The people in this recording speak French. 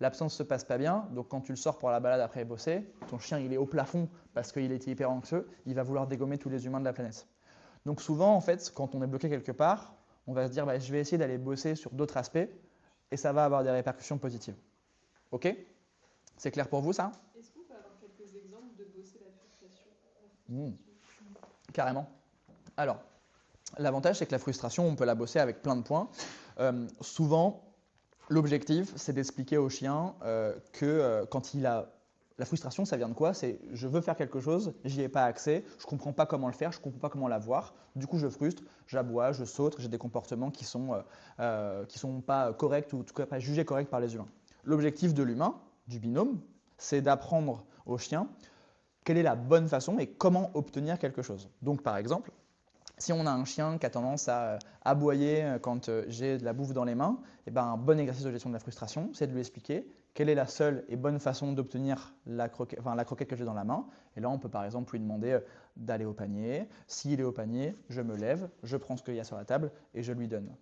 L'absence se passe pas bien, donc quand tu le sors pour la balade après bosser, ton chien il est au plafond parce qu'il était hyper anxieux, il va vouloir dégommer tous les humains de la planète. Donc souvent, en fait, quand on est bloqué quelque part, on va se dire bah, je vais essayer d'aller bosser sur d'autres aspects et ça va avoir des répercussions positives. Ok? C'est clair pour vous ça? Est-ce qu'on peut avoir quelques exemples de bosser la frustration? Mmh, carrément. Alors, l'avantage c'est que la frustration, on peut la bosser avec plein de points. Souvent, l'objectif, c'est d'expliquer au chien que quand il a la frustration, ça vient de quoi? C'est je veux faire quelque chose, j'y ai pas accès, je comprends pas comment le faire, je comprends pas comment l'avoir. Du coup, je frustre, j'aboie, je saute, j'ai des comportements qui sont pas corrects ou en tout cas pas jugés corrects par les humains. L'objectif de l'humain, du binôme, c'est d'apprendre au chien quelle est la bonne façon et comment obtenir quelque chose. Donc, par exemple, si on a un chien qui a tendance à aboyer quand j'ai de la bouffe dans les mains, et ben un bon exercice de gestion de la frustration, c'est de lui expliquer quelle est la seule et bonne façon d'obtenir la croquette que j'ai dans la main. Et là, on peut par exemple lui demander d'aller au panier. S'il est au panier, je me lève, je prends ce qu'il y a sur la table et je lui donne.